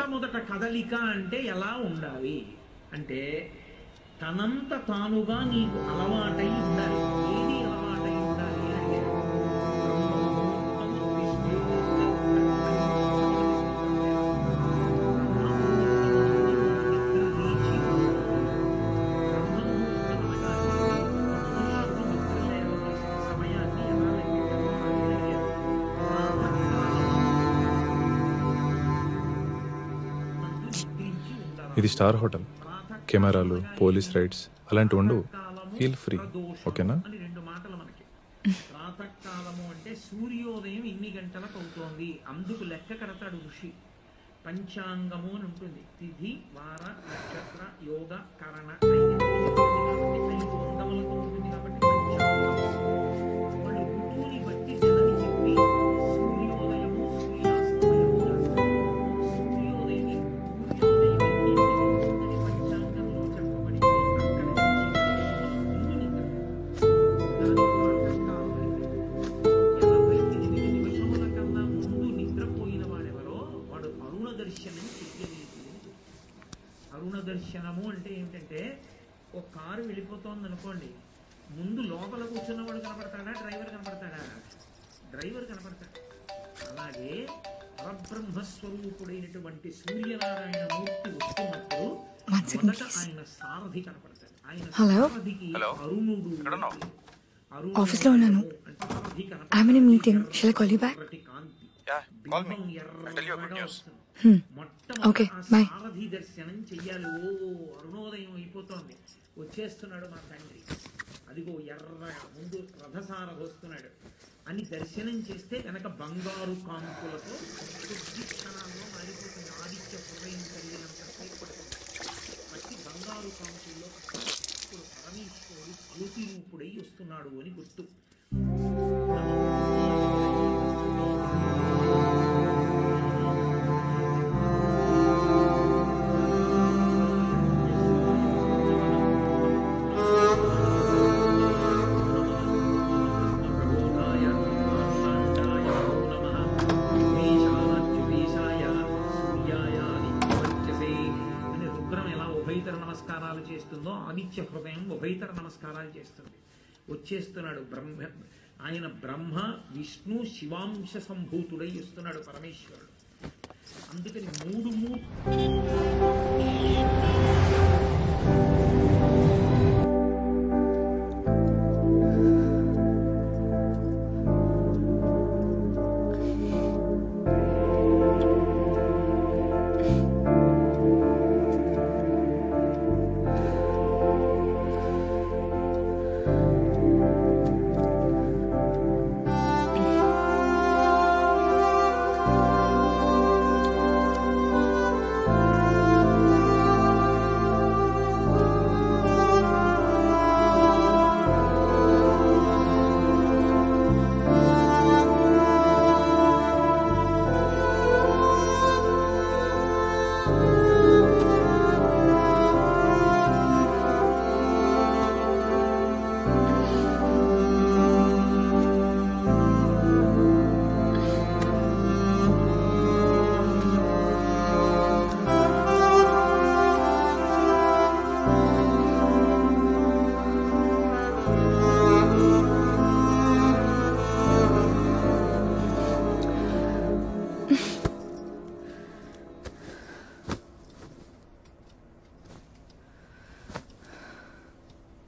మొట్టమొదట కదలిక అంటే ఎలా ఉండాలి అంటే తనంత తానుగా నీకు అలవాటై ఉండాలి. ఏది అలవాటై ఉండాలి అంటే ఇది స్టార్ హోటల్. కెమెరాలు, పోలీస్ రైడ్స్ అలాంటివి ఉండవు. ఫీల్ ఫ్రీ, ఓకేనా? అని 2 మాటలు మనకి. ప్రాతకాలము అంటే సూర్యోదయం ఇన్ని గంటలకు అవుతోంది, అందుకు లెక్క కడతాడు ఋషి. పంచాంగము అని ఉంటుంది. తిథి, వార, నక్షత్ర, యోగ, కరణ, 5 అంగములతో ఉంటుంది కాబట్టి వాళ్ళు ఋతువుని బట్టి నెలని చెప్పి సూర్యోదయము, సూర్యాస్తమయము రాస్తారు. సూర్యోదయం పంచాంగంలో చెప్పబడి అక్కడ ముందు నిద్ర 48 నిమిషముల కన్నా ముందు నిద్రపోయిన వాడెవరో వాడు అరుణ దర్శనం చెయ్యలేదు. అరుణ దర్శనము అంటే ఏమిటంటే ఒక కారు వెళ్ళిపోతోంది అనుకోండి, ముందు లోపల కూర్చున్నవాడు కనపడతాడా, డ్రైవర్ కనపడతాడా? డ్రైవర్ కనపడతాడు. అలాగే పరబ్రహ్మస్వరూపుడైనటువంటి సూర్యనారాయణ మూర్తి వస్తున్నప్పుడు మొదట ఆయన సారథి కనపడతాడు. ఆయన సారథికి అరుణుడు. ఆఫీస్లో ఉన్నాను. I'm in a meeting. Shall I call you back? Okay, bye. సారథి దర్శనం చెయ్యాలి. ఓ అరుణోదయం అయిపోతోంది, వచ్చేస్తున్నాడు మా తండ్రి, అదిగో ఎర్ర ముందు రథసారథి వస్తున్నాడు అని దర్శనం చేస్తే కనుక బంగారు కాంతులతో కొద్ది క్షణాల్లో మారిపోతుంది. ఆదిత్య హృదయం కలిగినంత సేపు పడుతుంది. ప్రతి బంగారు కాంతుల్లో ఇప్పుడు పరమేశ్వరుడు జ్యోతి రూపుడై వస్తున్నాడు అని గుర్తు. నమస్కారాలు చేస్తుందో ఆదిత్య హృదయం ఉభయతర నమస్కారాలు చేస్తుంది. వచ్చేస్తున్నాడు బ్రహ్మ. ఆయన బ్రహ్మ, విష్ణు, శివాంశ సంభూతుడై వస్తున్నాడు పరమేశ్వరుడు. అందుకని మూడు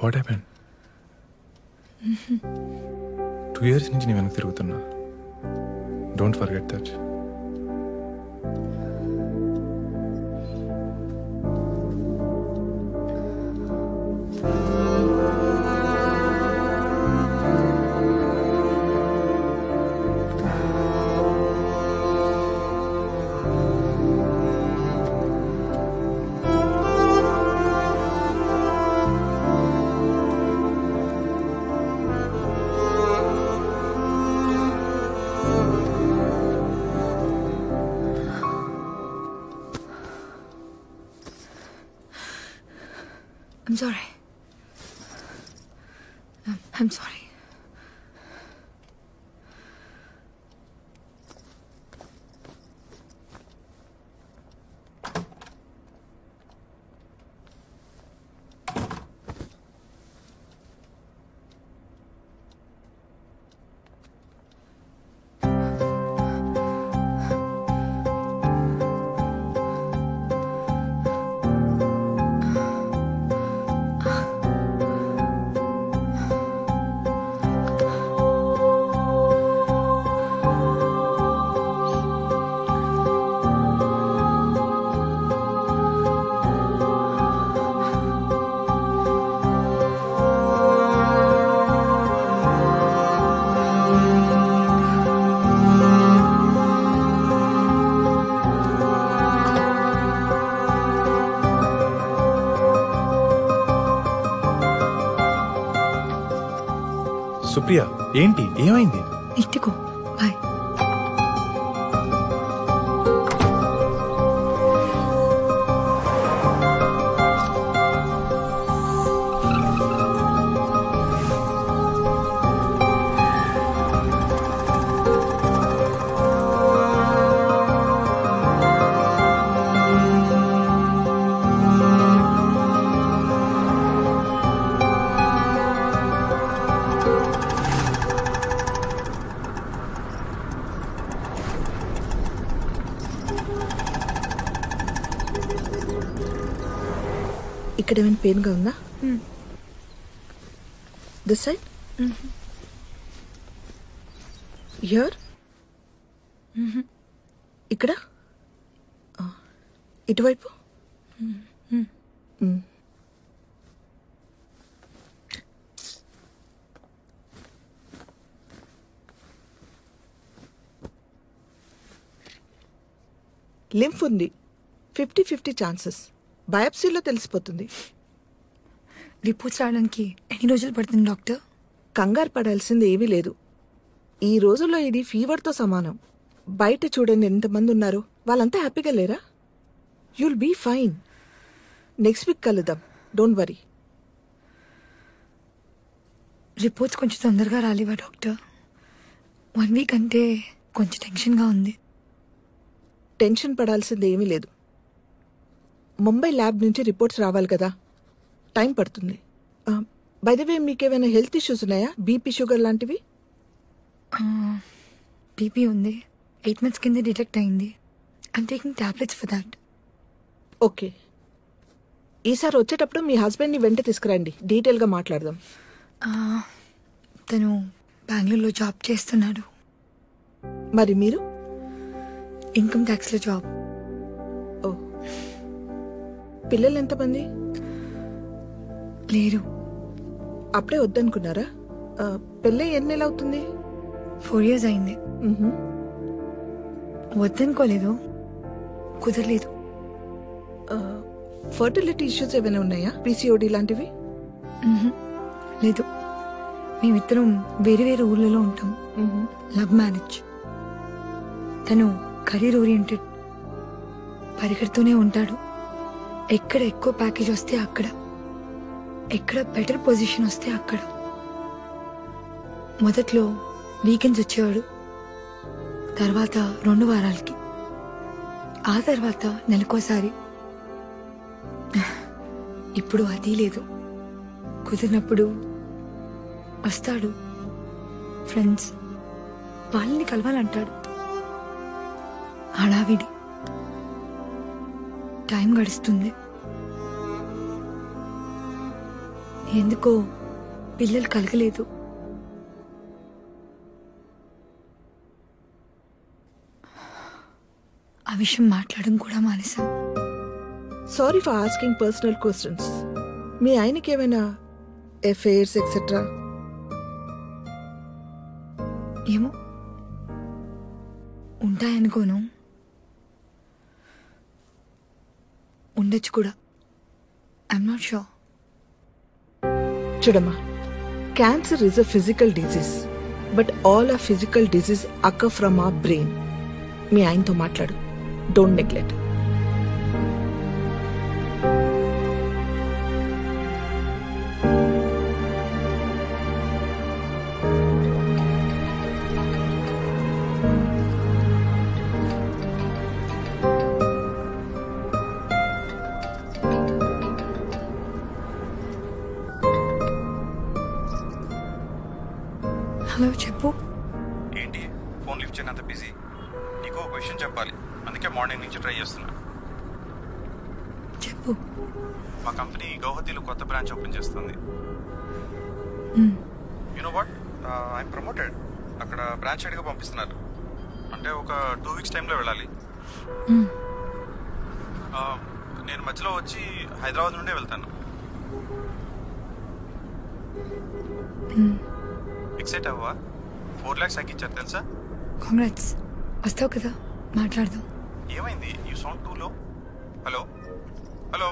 వాట్ హ్యాపెండ్? 2 years నుంచి నీ వెనక్కి తిరుగుతున్నా. Don't forget that. I'm sorry. I'm sorry. Supriya, ఏంటి, ఏమైంది? ఇంటికో, బాయ్. ఇక్కడ ఏమైనా పెయిన్గా ఉందా? దిస్ సైడ్, హియర్, ఇక్కడ, ఇటువైపు. లింఫ్ ఉంది, 50-50 ఛాన్సెస్. బయాప్సీలో తెలిసిపోతుంది. రిపోర్ట్స్ రావడానికి ఎన్ని రోజులు పడుతుంది డాక్టర్? కంగారు పడాల్సింది ఏమీ లేదు. ఈ రోజుల్లో ఇది ఫీవర్తో సమానం. బయట చూడండి ఎంతమంది ఉన్నారు, వాళ్ళంతా హ్యాపీగా లేరా? You'll be fine. Next week కలుద్దాం, డోంట్ వరీ. రిపోర్ట్స్ కొంచెం తొందరగా రాలేవా డాక్టర్? 1 వీక్ అంటే కొంచెం టెన్షన్గా ఉంది. టెన్షన్ పడాల్సింది ఏమీ లేదు. ముంబై ల్యాబ్ నుంచి రిపోర్ట్స్ రావాలి కదా, టైం పడుతుంది. బై ద వే, మీకేమైనా హెల్త్ ఇష్యూస్ ఉన్నాయా? బీపీ, షుగర్ లాంటివి? బీపీ ఉంది, 8 months కింద డిటెక్ట్ అయింది. I'm taking tablets for that. Okay, ఈసారి వచ్చేటప్పుడు మీ హస్బెండ్ని వెంట తీసుకురండి, డీటెయిల్గా మాట్లాడదాం. తను బెంగళూరులో జాబ్ చేస్తున్నాడు. మరి మీరు? Income ట్యాక్స్లో job. ఓ, పిల్లలు ఎంతమంది? లేరు. అప్పుడే వద్దనుకున్నారా? పెళ్ళి ఎన్ని నెలలు అవుతుంది? 4 years అయింది. వద్దనుకోలేదు, కుదరలేదు. ఫర్టిలిటీ ఇష్యూస్ ఏమైనా ఉన్నాయా? పీసీఓడి లాంటివి? లేదు, మేమిద్దరం వేరే వేరే ఊర్లలో ఉంటాం. Love marriage. తను కెరీర్ ఓరియంటెడ్, పరిగెడుతూనే ఉంటాడు. ఎక్కడ ఎక్కువ ప్యాకేజ్ వస్తే అక్కడ, ఎక్కడ బెటర్ పొజిషన్ వస్తే అక్కడ. మొదట్లో వీకెండ్స్ వచ్చేవాడు, తర్వాత 2 వారాలకి, ఆ తర్వాత నెలకోసారి. ఇప్పుడు అది లేదు. కుదిరినప్పుడు వస్తాడు. ఫ్రెండ్స్ వాళ్ళని కలవాలంటాడు. హడావిడి. టైం గడుస్తుంది. ఎందుకో పిల్లలు కలగలేదు. ఆ విషయం మాట్లాడడం కూడా మానేశాం. Sorry for asking personal questions. మీ ఆయనకి ఏమైనా అఫైర్స్ ఎక్సెట్రా? ఏమో, ఉంటాయనుకోను, ఉండొచ్చు కూడా. I'm not sure. చూడమ్మా, cancer is a physical disease, but all a physical disease occur from a brain. మీ ఆయనతో మాట్లాడు, డోంట్ నెగ్లెక్ట్. హలో, చెప్పు. ఏంటి ఫోన్ లిఫ్ట్ చేయనంత బిజీ? నీకు ఒక విషయం చెప్పాలి, అందుకే మార్నింగ్ నుంచి ట్రై చేస్తున్నా. చెప్పు. మా కంపెనీ గౌహతిలో కొత్త బ్రాంచ్ ఓపెన్ చేస్తుంది. You know what, I'm promoted. అక్కడ బ్రాంచ్ హెడ్గా పంపిస్తున్నారు. అంటే ఒక 2 weeks టైంలో వెళ్ళాలి. నేను మధ్యలో వచ్చి హైదరాబాద్ నుండే వెళ్తాను. ఎక్సైట్ అవ్వా? 4 lakhs ఇచ్చారు తెలుసా? కాంగ్రాట్స్. వస్తావు కదా, మాట్లాడదాం. ఏమైంది? యూ సౌండ్ టూ లో. Hello hello